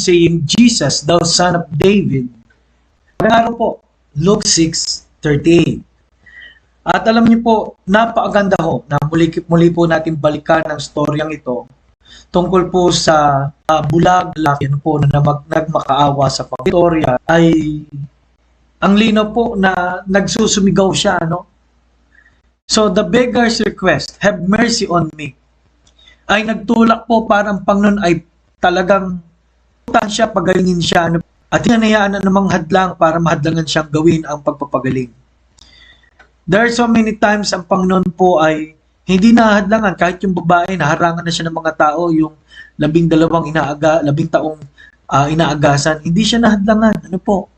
saying, Jesus, thou son of David. Araw po, Luke 6:38. At alam niyo po, napakaganda ho na muli po natin balikan ang storyang ito tungkol po sa bulag lalaki po na nagmakaawa sa Victoria ay ang linaw po na nagsusumigaw siya, no? So the beggar's request, have mercy on me, ay nagtulak po parang Panginoon ay talagang putan siya, pagalingin siya, at hinanayaan na namang hadlang para mahadlangan siyang gawin ang pagpapagaling. There are so many times ang Panginoon po ay hindi nahadlangan kahit yung babae, naharangan na siya ng mga tao, yung 12 taong inaagasan, hindi siya nahadlangan. Ano po?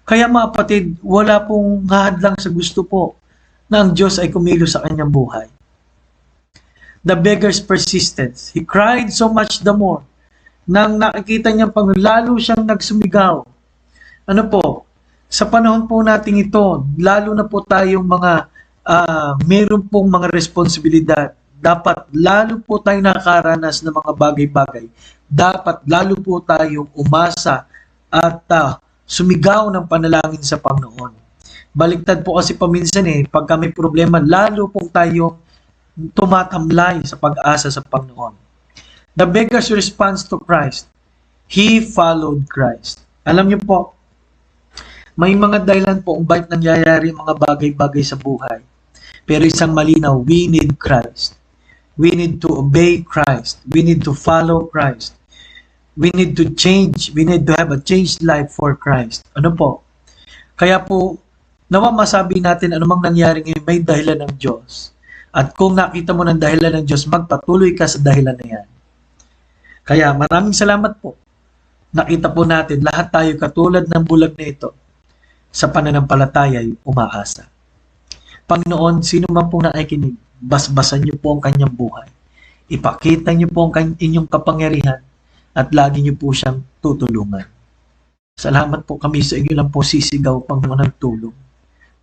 Kaya mga kapatid, wala pong hahadlang sa gusto po na ang Diyos ay kumilos sa kanyang buhay. The beggar's persistence. He cried so much the more. Nang nakikita niya pang lalo siyang nagsumigaw. Ano po? Sa panahon po natin ito, lalo na po tayong mga meron pong mga responsibilidad. Dapat lalo po tayong nakakaranas ng mga bagay-bagay. Dapat lalo po tayong umasa at sumigaw ng panalangin sa Panginoon. Baliktad po kasi paminsan pagka may problema, lalo pong tayong tumatamlay sa pag-asa sa Panginoon. The beggar's response to Christ, he followed Christ. Alam niyo po, may mga dahilan po kung bakit nangyayari mga bagay-bagay sa buhay. Pero isang malinaw, we need Christ. We need to obey Christ. We need to follow Christ. We need to change. We need to have a changed life for Christ. Ano po? Kaya po, nawa masabi natin anumang nangyari ngayon, may dahilan ng Diyos. At kung nakita mo ng dahilan ng Diyos, magpatuloy ka sa dahilan na yan. Kaya maraming salamat po. Nakita po natin, lahat tayo katulad ng bulag na ito, sa pananampalataya ay umaasa. Panginoon, sino man po nakikinig, basbasan niyo po ang kanyang buhay. Ipakita niyo po ang inyong kapangyarihan at lagi niyo po siyang tutulungan. Salamat po, kami sa inyo lang po sisigaw, Panginoon, ng tulong.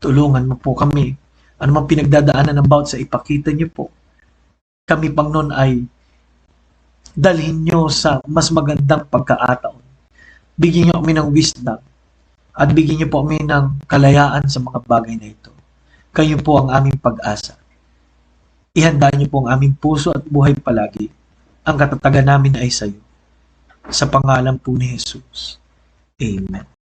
Tulungan mo po kami. Ano man pinagdadaanan ng bawat sa ipakita niyo po. Kami, Panginoon, ay dalhin niyo sa mas magandang pagkakataon. Bigyan niyo kami ng wisdom at bigyan niyo po kami ng kalayaan sa mga bagay na ito. Kayo po ang aming pag-asa. Ihanda niyo po ang aming puso at buhay palagi. Ang katatagan namin ay sa iyo. Sa pangalan po ni Jesus. Amen.